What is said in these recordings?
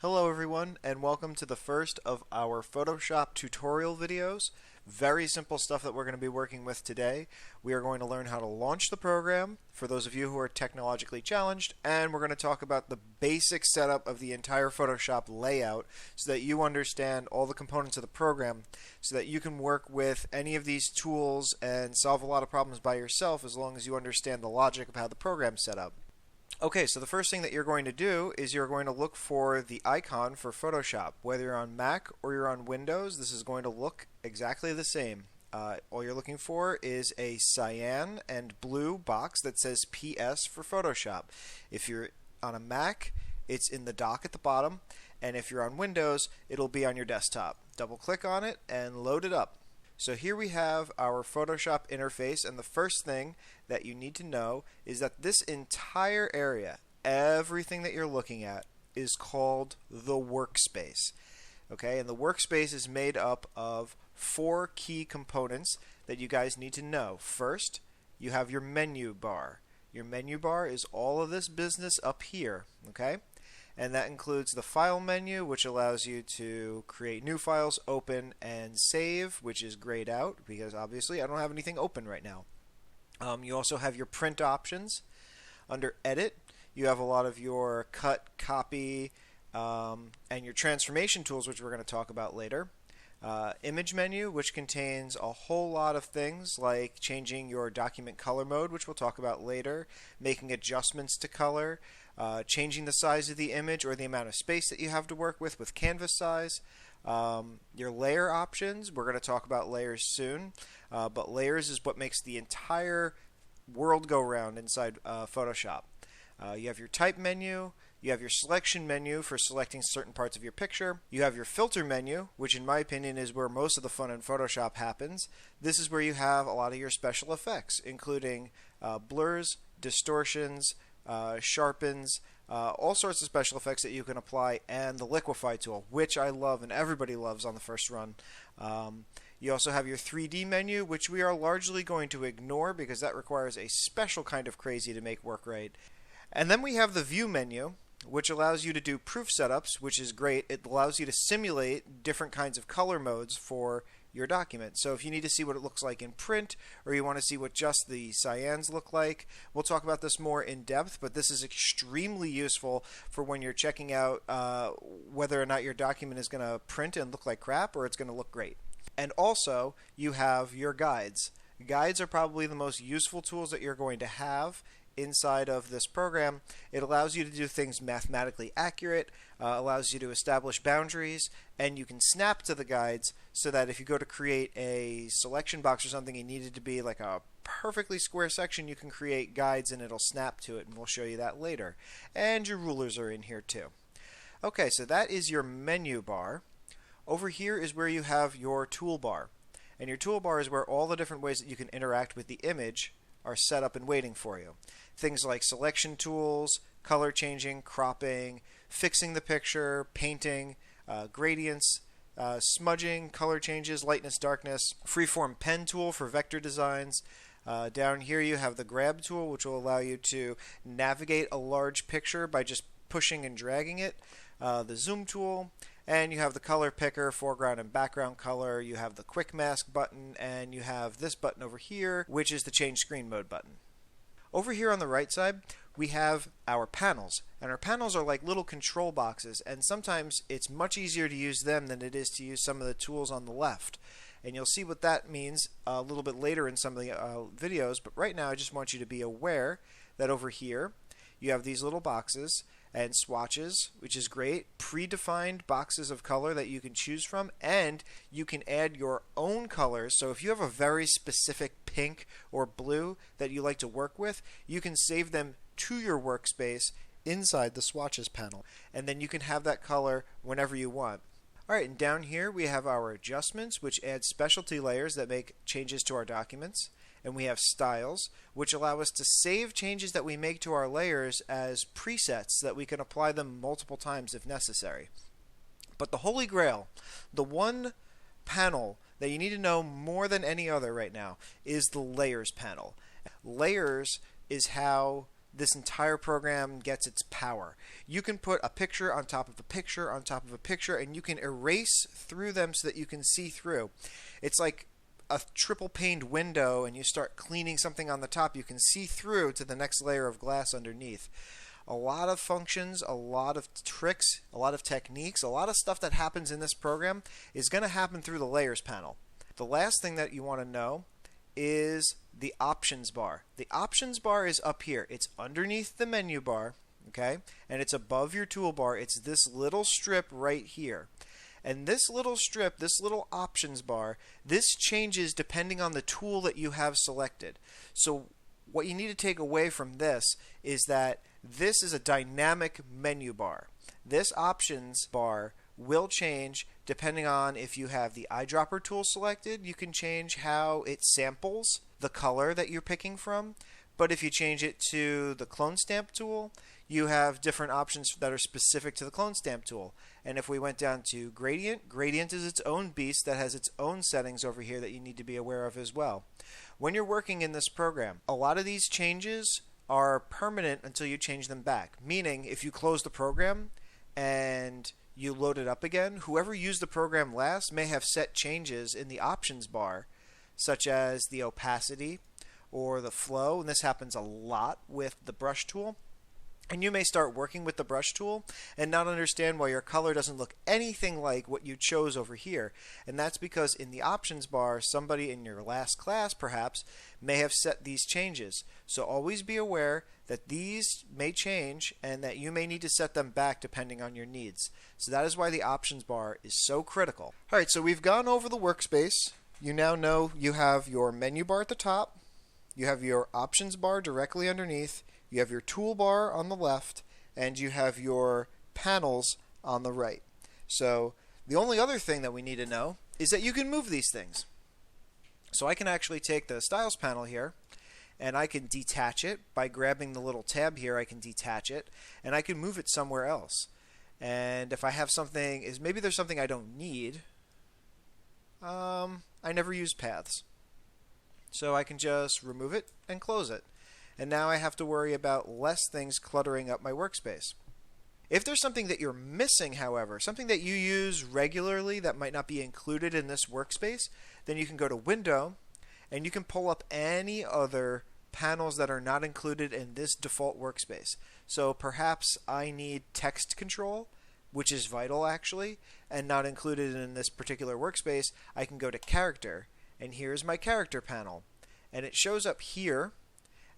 Hello everyone, and welcome to the first of our Photoshop tutorial videos. Very simple stuff that we're going to be working with today. We are going to learn how to launch the program for those of you who are technologically challenged, and we're going to talk about the basic setup of the entire Photoshop layout so that you understand all the components of the program so that you can work with any of these tools and solve a lot of problems by yourself as long as you understand the logic of how the program's set up. Okay, so the first thing that you're going to do is you're going to look for the icon for Photoshop. Whether you're on Mac or you're on Windows, this is going to look exactly the same. All you're looking for is a cyan and blue box that says PS for Photoshop. If you're on a Mac, it's in the dock at the bottom, and if you're on Windows, it'll be on your desktop. Double click on it and load it up. So here we have our Photoshop interface, and the first thing that you need to know is that this entire area, everything that you're looking at, is called the Workspace. Okay, and the Workspace is made up of 4 key components that you guys need to know. First, you have your menu bar. Your menu bar is all of this business up here, okay? And that includes the file menu, which allows you to create new files, open, and save, which is grayed out because obviously I don't have anything open right now. You also have your print options. Under edit, you have a lot of your cut, copy, and your transformation tools, which we're going to talk about later. Image menu, which contains a whole lot of things like changing your document color mode, which we'll talk about later, making adjustments to color, changing the size of the image or the amount of space that you have to work with canvas size. Your layer options, we're going to talk about layers soon, but layers is what makes the entire world go round inside Photoshop. You have your type menu, you have your selection menu for selecting certain parts of your picture, you have your filter menu, which in my opinion is where most of the fun in Photoshop happens. This is where you have a lot of your special effects, including blurs, distortions, sharpens, all sorts of special effects that you can apply, and the liquify tool, which I love and everybody loves on the first run. You also have your 3D menu, which we are largely going to ignore because that requires a special kind of crazy to make work right. And then we have the view menu, which allows you to do proof setups, which is great. It allows you to simulate different kinds of color modes for your document. So if you need to see what it looks like in print, or you want to see what just the cyans look like, we'll talk about this more in depth, but this is extremely useful for when you're checking out whether or not your document is going to print and look like crap or it's going to look great. And also, you have your guides. Guides are probably the most useful tools that you're going to have inside of this program. It allows you to do things mathematically accurate, allows you to establish boundaries, and you can snap to the guides so that if you go to create a selection box or something, you need it to be like a perfectly square section, you can create guides and it'll snap to it, and we'll show you that later. And your rulers are in here too. Okay, so that is your menu bar. Over here is where you have your toolbar. And your toolbar is where all the different ways that you can interact with the image are set up and waiting for you. Things like selection tools, color changing, cropping, fixing the picture, painting, gradients, smudging, color changes, lightness, darkness, freeform pen tool for vector designs. Down here you have the grab tool, which will allow you to navigate a large picture by just pushing and dragging it. The zoom tool, and you have the color picker, foreground and background color. You have the quick mask button, and you have this button over here, which is the change screen mode button. Over here on the right side, we have our panels, and our panels are like little control boxes, and sometimes it's much easier to use them than it is to use some of the tools on the left. And you'll see what that means a little bit later in some of the videos, but right now I just want you to be aware that over here you have these little boxes and swatches, which is great, predefined boxes of color that you can choose from, and you can add your own colors. So if you have a very specific pink or blue that you like to work with, you can save them to your workspace inside the swatches panel, and then you can have that color whenever you want. Alright, and down here we have our adjustments, which add specialty layers that make changes to our documents. And we have styles, which allow us to save changes that we make to our layers as presets so that we can apply them multiple times if necessary. But the holy grail, the one panel that you need to know more than any other right now, is the layers panel. Layers is how this entire program gets its power. You can put a picture on top of a picture on top of a picture, and you can erase through them so that you can see through. It's like a triple paned window, and you start cleaning something on the top, you can see through to the next layer of glass underneath. A lot of functions, a lot of tricks, a lot of techniques, a lot of stuff that happens in this program is going to happen through the layers panel. The last thing that you want to know is the options bar. The options bar is up here. It's underneath the menu bar, okay? And it's above your toolbar. It's this little strip right here. And this little strip, this little options bar, this changes depending on the tool that you have selected. So what you need to take away from this is that this is a dynamic menu bar. This options bar will change depending on if you have the eyedropper tool selected. You can change how it samples the color that you're picking from. But if you change it to the clone stamp tool, you have different options that are specific to the clone stamp tool. And if we went down to gradient, gradient is its own beast that has its own settings over here that you need to be aware of as well. When you're working in this program, a lot of these changes are permanent until you change them back. Meaning, if you close the program and you load it up again, whoever used the program last may have set changes in the options bar, such as the opacity or the flow, and this happens a lot with the brush tool. And you may start working with the brush tool and not understand why your color doesn't look anything like what you chose over here. And that's because in the options bar, somebody in your last class perhaps may have set these changes. So always be aware that these may change and that you may need to set them back depending on your needs. So that is why the options bar is so critical. Alright, so we've gone over the workspace. You now know you have your menu bar at the top, you have your options bar directly underneath, you have your toolbar on the left, and you have your panels on the right. So the only other thing that we need to know is that you can move these things. So I can actually take the styles panel here, and I can detach it by grabbing the little tab here. I can detach it, and I can move it somewhere else. And if I have something, maybe there's something I don't need. I never use paths, so I can just remove it and close it. And now I have to worry about less things cluttering up my workspace. If there's something that you're missing, however, something that you use regularly that might not be included in this workspace, then you can go to Window, and you can pull up any other panels that are not included in this default workspace. So perhaps I need text control, which is vital actually, and not included in this particular workspace. I can go to Character, and here's my Character panel. And it shows up here.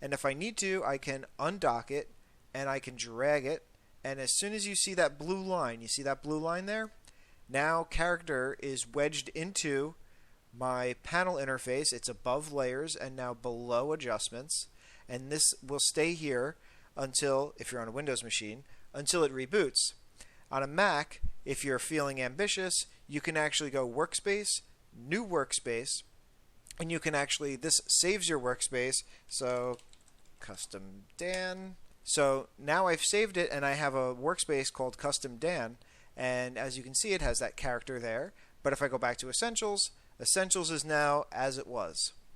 And if I need to, I can undock it, and I can drag it, and as soon as you see that blue line, you see that blue line there? Now Character is wedged into my panel interface. It's above layers and now below adjustments, and this will stay here until, if you're on a Windows machine, until it reboots. On a Mac, if you're feeling ambitious, you can actually go Workspace, New Workspace, and you can actually, this saves your workspace, so Custom Dan. So now I've saved it and I have a workspace called Custom Dan, and as you can see it has that character there. But if I go back to Essentials, Essentials is now as it was.